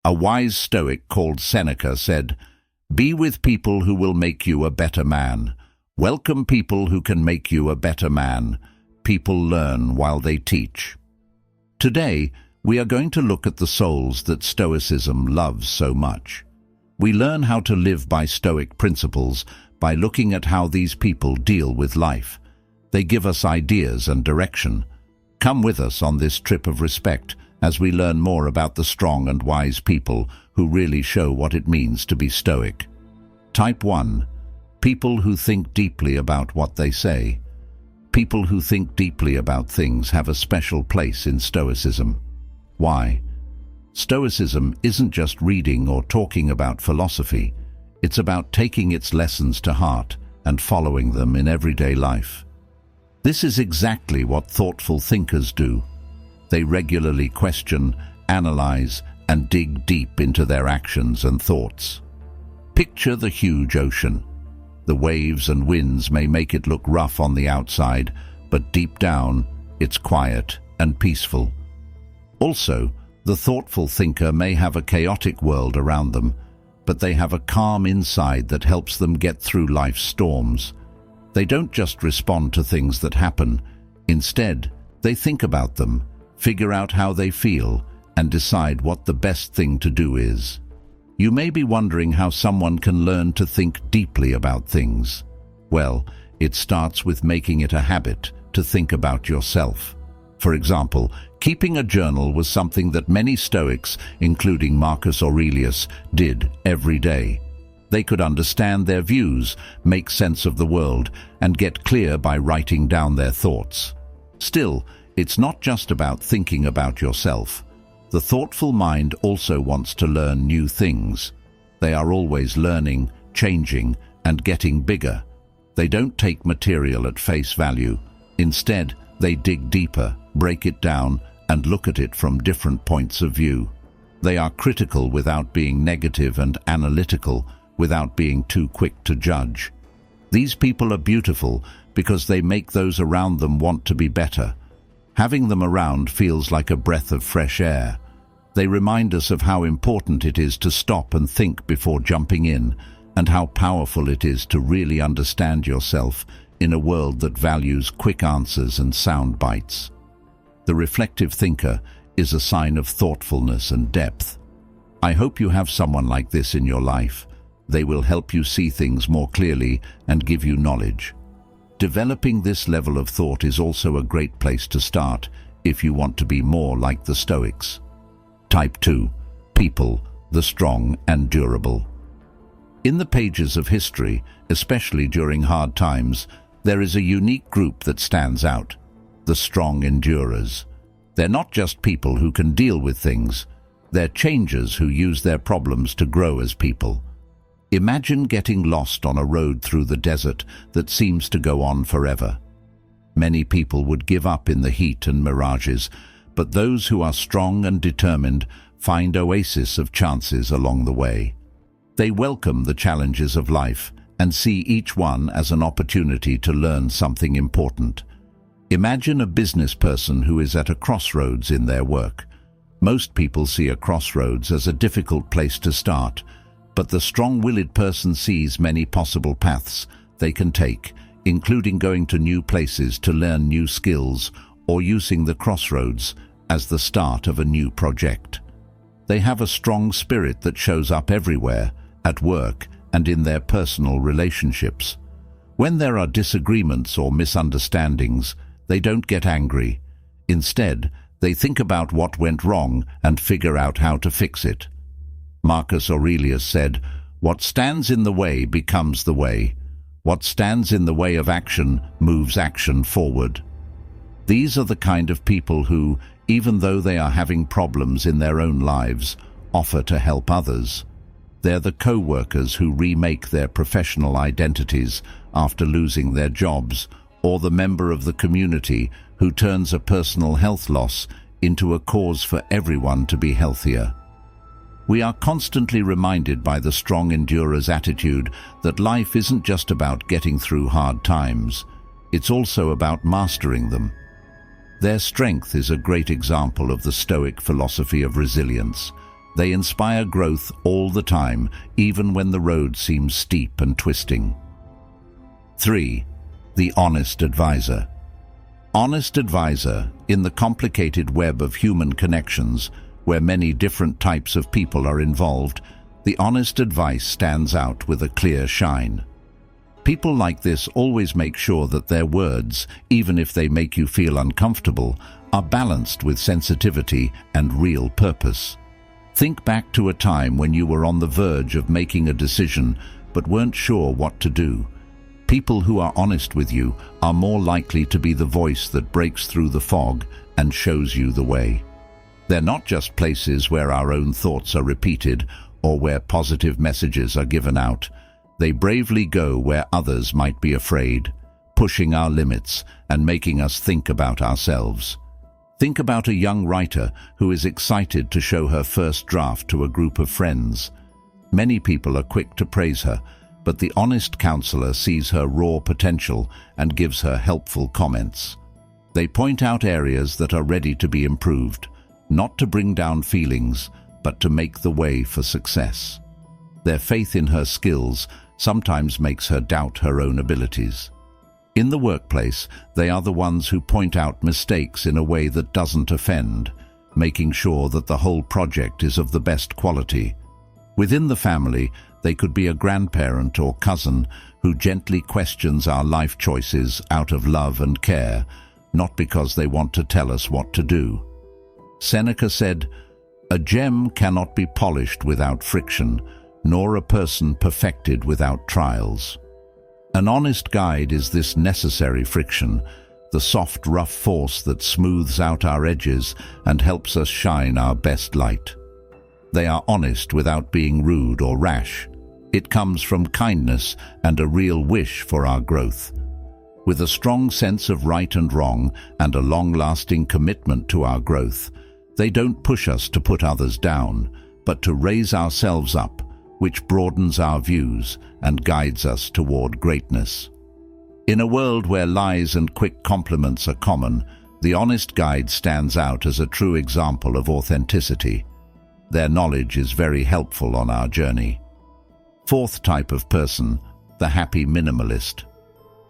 A wise Stoic called Seneca said, "Be with people who will make you a better man. Welcome people who can make you a better man. People learn while they teach." Today, we are going to look at the souls that Stoicism loves so much. We learn how to live by Stoic principles by looking at how these people deal with life. They give us ideas and direction. Come with us on this trip of respect as we learn more about the strong and wise people who really show what it means to be Stoic. Type 1. People who think deeply about what they say. People who think deeply about things have a special place in Stoicism. Why? Stoicism isn't just reading or talking about philosophy. It's about taking its lessons to heart and following them in everyday life. This is exactly what thoughtful thinkers do. They regularly question, analyze, and dig deep into their actions and thoughts. Picture the huge ocean. The waves and winds may make it look rough on the outside, but deep down, it's quiet and peaceful. Also, the thoughtful thinker may have a chaotic world around them, but they have a calm inside that helps them get through life's storms. They don't just respond to things that happen. Instead, they think about them, figure out how they feel, and decide what the best thing to do is. You may be wondering how someone can learn to think deeply about things. Well, it starts with making it a habit to think about yourself. For example, keeping a journal was something that many Stoics, including Marcus Aurelius, did every day. They could understand their views, make sense of the world, and get clear by writing down their thoughts. Still, it's not just about thinking about yourself. The thoughtful mind also wants to learn new things. They are always learning, changing, and getting bigger. They don't take material at face value. Instead, they dig deeper, break it down, and look at it from different points of view. They are critical without being negative and analytical without being too quick to judge. These people are beautiful because they make those around them want to be better. Having them around feels like a breath of fresh air. They remind us of how important it is to stop and think before jumping in, and how powerful it is to really understand yourself in a world that values quick answers and sound bites. The reflective thinker is a sign of thoughtfulness and depth. I hope you have someone like this in your life. They will help you see things more clearly and give you knowledge. Developing this level of thought is also a great place to start if you want to be more like the Stoics. Type 2. People, the strong and durable. In the pages of history, especially during hard times, there is a unique group that stands out: the strong endurers. They're not just people who can deal with things. They're changers who use their problems to grow as people. Imagine getting lost on a road through the desert that seems to go on forever. Many people would give up in the heat and mirages, but those who are strong and determined find oases of chances along the way. They welcome the challenges of life and see each one as an opportunity to learn something important. Imagine a business person who is at a crossroads in their work. Most people see a crossroads as a difficult place to start, but the strong-willed person sees many possible paths they can take, including going to new places to learn new skills or using the crossroads as the start of a new project. They have a strong spirit that shows up everywhere, at work and in their personal relationships. When there are disagreements or misunderstandings, they don't get angry. Instead, they think about what went wrong and figure out how to fix it. Marcus Aurelius said, "What stands in the way becomes the way. What stands in the way of action moves action forward." These are the kind of people who, even though they are having problems in their own lives, offer to help others. They're the co-workers who remake their professional identities after losing their jobs, or the member of the community who turns a personal health loss into a cause for everyone to be healthier. We are constantly reminded by the strong endurer's attitude that life isn't just about getting through hard times. It's also about mastering them. Their strength is a great example of the Stoic philosophy of resilience. They inspire growth all the time, even when the road seems steep and twisting. 3. The honest advisor. Honest advisor, in the complicated web of human connections, where many different types of people are involved, the honest advice stands out with a clear shine. People like this always make sure that their words, even if they make you feel uncomfortable, are balanced with sensitivity and real purpose. Think back to a time when you were on the verge of making a decision but weren't sure what to do. People who are honest with you are more likely to be the voice that breaks through the fog and shows you the way. They're not just places where our own thoughts are repeated or where positive messages are given out. They bravely go where others might be afraid, pushing our limits and making us think about ourselves. Think about a young writer who is excited to show her first draft to a group of friends. Many people are quick to praise her, but the honest counselor sees her raw potential and gives her helpful comments. They point out areas that are ready to be improved, not to bring down feelings, but to make the way for success. Their faith in her skills sometimes makes her doubt her own abilities. In the workplace, they are the ones who point out mistakes in a way that doesn't offend, making sure that the whole project is of the best quality. Within the family, they could be a grandparent or cousin who gently questions our life choices out of love and care, not because they want to tell us what to do. Seneca said, "A gem cannot be polished without friction, nor a person perfected without trials." An honest guide is this necessary friction, the soft, rough force that smooths out our edges and helps us shine our best light. They are honest without being rude or rash. It comes from kindness and a real wish for our growth. With a strong sense of right and wrong and a long-lasting commitment to our growth, they don't push us to put others down, but to raise ourselves up, which broadens our views and guides us toward greatness. In a world where lies and quick compliments are common, the honest guide stands out as a true example of authenticity. Their knowledge is very helpful on our journey. 4th type of person, the happy minimalist.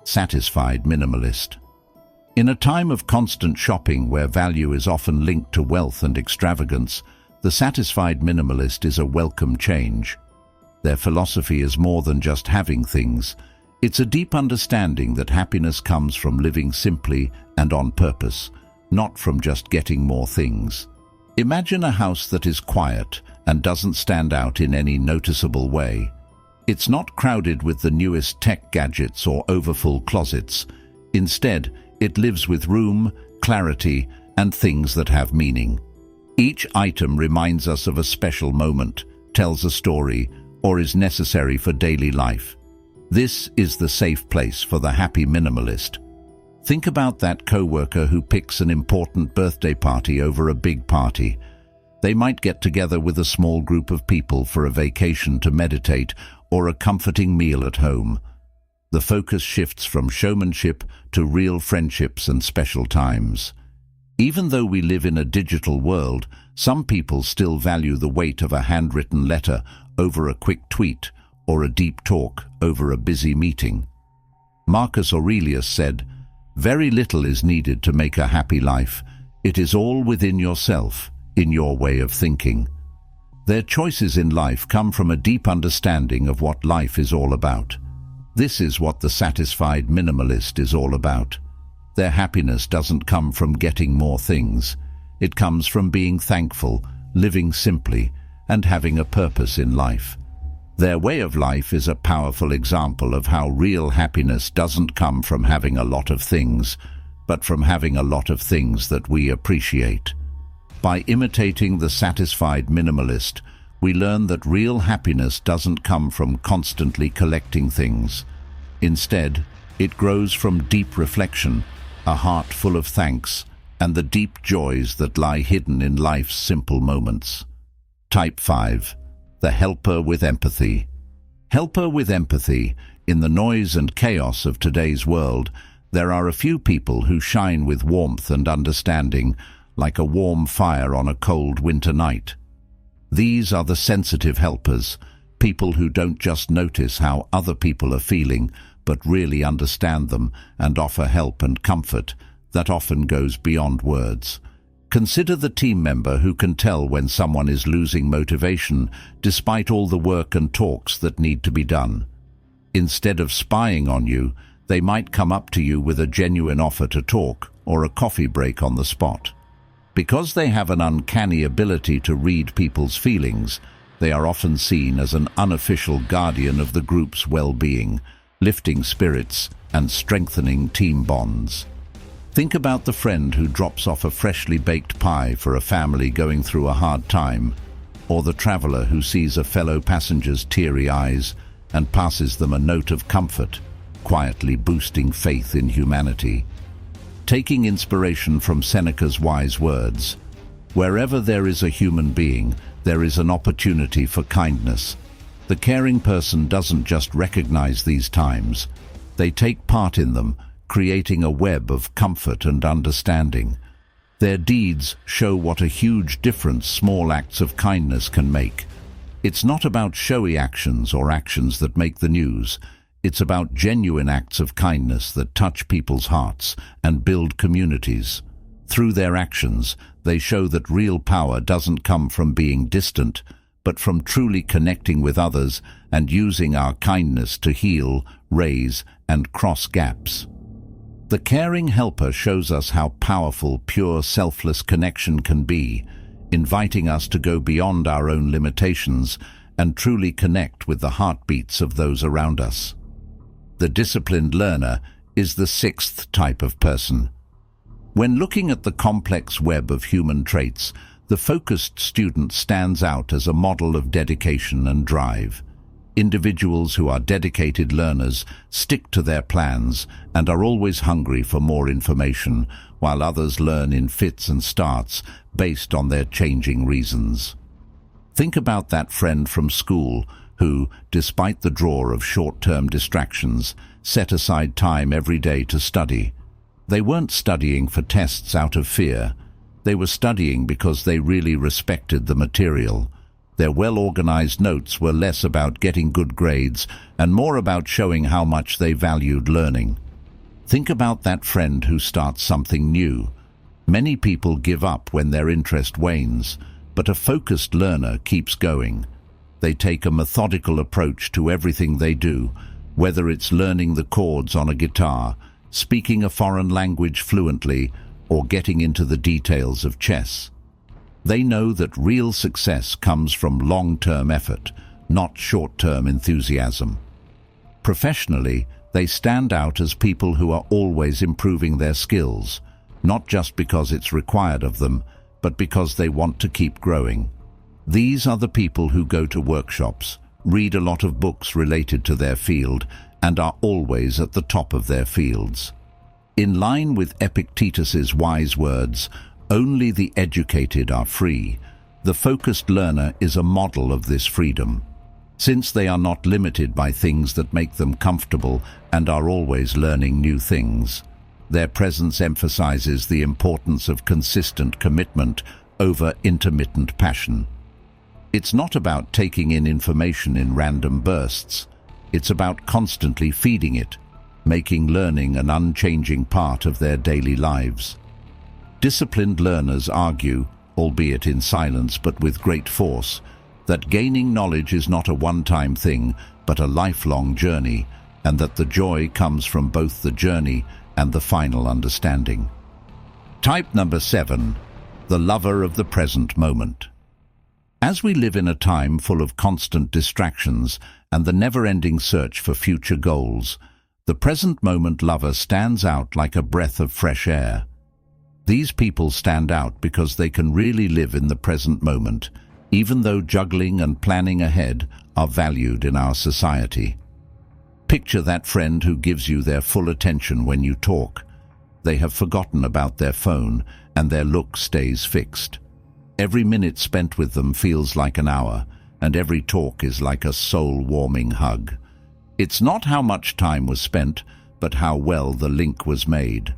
Satisfied minimalist. In a time of constant shopping where value is often linked to wealth and extravagance, the satisfied minimalist is a welcome change. Their philosophy is more than just having things. It's a deep understanding that happiness comes from living simply and on purpose, not from just getting more things. Imagine a house that is quiet and doesn't stand out in any noticeable way. It's not crowded with the newest tech gadgets or overfull closets. Instead, it lives with room, clarity, and things that have meaning. Each item reminds us of a special moment, tells a story, or is necessary for daily life. This is the safe place for the happy minimalist. Think about that coworker who picks an important birthday party over a big party. They might get together with a small group of people for a vacation to meditate or a comforting meal at home. The focus shifts from showmanship to real friendships and special times. Even though we live in a digital world, some people still value the weight of a handwritten letter over a quick tweet or a deep talk over a busy meeting. Marcus Aurelius said, "Very little is needed to make a happy life. It is all within yourself, in your way of thinking." Their choices in life come from a deep understanding of what life is all about. This is what the satisfied minimalist is all about. Their happiness doesn't come from getting more things. It comes from being thankful, living simply, and having a purpose in life. Their way of life is a powerful example of how real happiness doesn't come from having a lot of things, but from having a lot of things that we appreciate. By imitating the satisfied minimalist, we learn that real happiness doesn't come from constantly collecting things. Instead, it grows from deep reflection, a heart full of thanks, and the deep joys that lie hidden in life's simple moments. Type 5. The helper with empathy. Helper with empathy. In the noise and chaos of today's world, there are a few people who shine with warmth and understanding, like a warm fire on a cold winter night. These are the sensitive helpers, people who don't just notice how other people are feeling, but really understand them and offer help and comfort that often goes beyond words. Consider the team member who can tell when someone is losing motivation despite all the work and talks that need to be done. Instead of spying on you, they might come up to you with a genuine offer to talk or a coffee break on the spot. Because they have an uncanny ability to read people's feelings, they are often seen as an unofficial guardian of the group's well-being, lifting spirits and strengthening team bonds. Think about the friend who drops off a freshly baked pie for a family going through a hard time, or the traveler who sees a fellow passenger's teary eyes and passes them a note of comfort, quietly boosting faith in humanity. Taking inspiration from Seneca's wise words, "Wherever there is a human being, there is an opportunity for kindness." The caring person doesn't just recognize these times, they take part in them, creating a web of comfort and understanding. Their deeds show what a huge difference small acts of kindness can make. It's not about showy actions or actions that make the news. It's about genuine acts of kindness that touch people's hearts and build communities. Through their actions, they show that real power doesn't come from being distant, but from truly connecting with others and using our kindness to heal, raise, and cross gaps. The caring helper shows us how powerful pure selfless connection can be, inviting us to go beyond our own limitations and truly connect with the heartbeats of those around us. The disciplined learner is the sixth type of person. When looking at the complex web of human traits, the focused student stands out as a model of dedication and drive. Individuals who are dedicated learners stick to their plans and are always hungry for more information, while others learn in fits and starts based on their changing reasons. Think about that friend from school who, despite the draw of short-term distractions, set aside time every day to study. They weren't studying for tests out of fear. They were studying because they really respected the material. Their well-organized notes were less about getting good grades and more about showing how much they valued learning. Think about that friend who starts something new. Many people give up when their interest wanes, but a focused learner keeps going. They take a methodical approach to everything they do, whether it's learning the chords on a guitar, speaking a foreign language fluently, or getting into the details of chess. They know that real success comes from long-term effort, not short-term enthusiasm. Professionally, they stand out as people who are always improving their skills, not just because it's required of them, but because they want to keep growing. These are the people who go to workshops, read a lot of books related to their field, and are always at the top of their fields. In line with Epictetus's wise words, "Only the educated are free," the focused learner is a model of this freedom. Since they are not limited by things that make them comfortable and are always learning new things, their presence emphasizes the importance of consistent commitment over intermittent passion. It's not about taking in information in random bursts. It's about constantly feeding it, making learning an unchanging part of their daily lives. Disciplined learners argue, albeit in silence but with great force, that gaining knowledge is not a one-time thing but a lifelong journey, and that the joy comes from both the journey and the final understanding. Type number 7, the lover of the present moment. As we live in a time full of constant distractions and the never-ending search for future goals, the present moment lover stands out like a breath of fresh air. These people stand out because they can really live in the present moment, even though juggling and planning ahead are valued in our society. Picture that friend who gives you their full attention when you talk. They have forgotten about their phone, and their look stays fixed. Every minute spent with them feels like an hour, and every talk is like a soul-warming hug. It's not how much time was spent, but how well the link was made.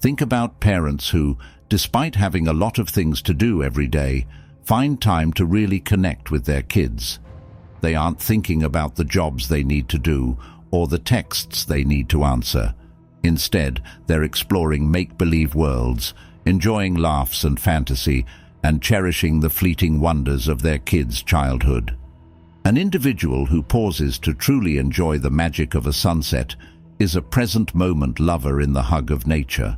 Think about parents who, despite having a lot of things to do every day, find time to really connect with their kids. They aren't thinking about the jobs they need to do or the texts they need to answer. Instead, they're exploring make-believe worlds, enjoying laughs and fantasy, and cherishing the fleeting wonders of their kids' childhood. An individual who pauses to truly enjoy the magic of a sunset is a present-moment lover in the hug of nature.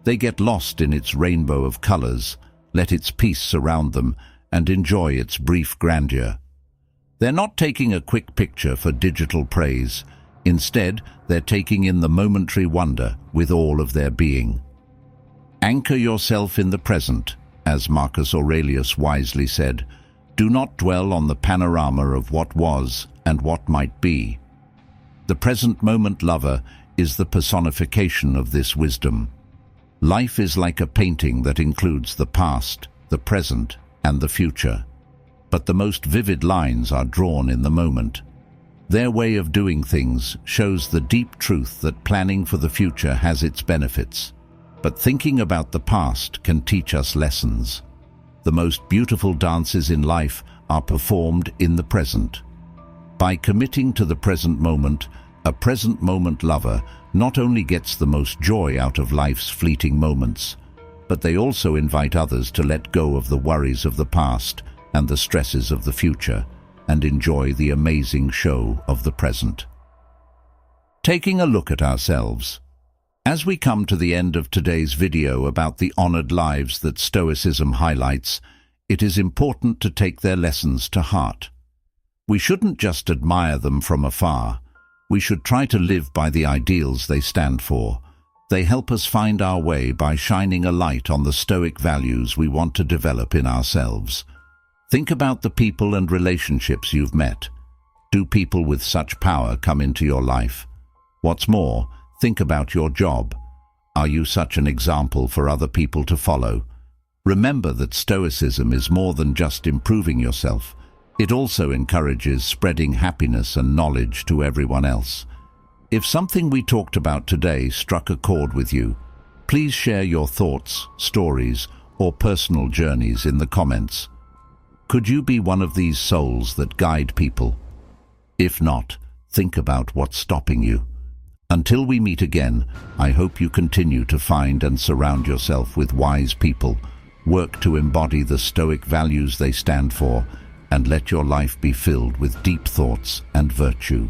They get lost in its rainbow of colors, let its peace surround them, and enjoy its brief grandeur. They're not taking a quick picture for digital praise. Instead, they're taking in the momentary wonder with all of their being. Anchor yourself in the present, as Marcus Aurelius wisely said. Do not dwell on the panorama of what was and what might be. The present moment lover is the personification of this wisdom. Life is like a painting that includes the past, the present, and the future. But the most vivid lines are drawn in the moment. Their way of doing things shows the deep truth that planning for the future has its benefits. But thinking about the past can teach us lessons. The most beautiful dances in life are performed in the present. By committing to the present moment, a present moment lover not only gets the most joy out of life's fleeting moments, but they also invite others to let go of the worries of the past and the stresses of the future and enjoy the amazing show of the present. Taking a look at ourselves. As we come to the end of today's video about the honored lives that Stoicism highlights, it is important to take their lessons to heart. We shouldn't just admire them from afar. We should try to live by the ideals they stand for. They help us find our way by shining a light on the Stoic values we want to develop in ourselves. Think about the people and relationships you've met. Do people with such power come into your life? What's more, think about your job. Are you such an example for other people to follow? Remember that Stoicism is more than just improving yourself. It also encourages spreading happiness and knowledge to everyone else. If something we talked about today struck a chord with you, please share your thoughts, stories, or personal journeys in the comments. Could you be one of these souls that guide people? If not, think about what's stopping you. Until we meet again, I hope you continue to find and surround yourself with wise people, work to embody the Stoic values they stand for, and let your life be filled with deep thoughts and virtue.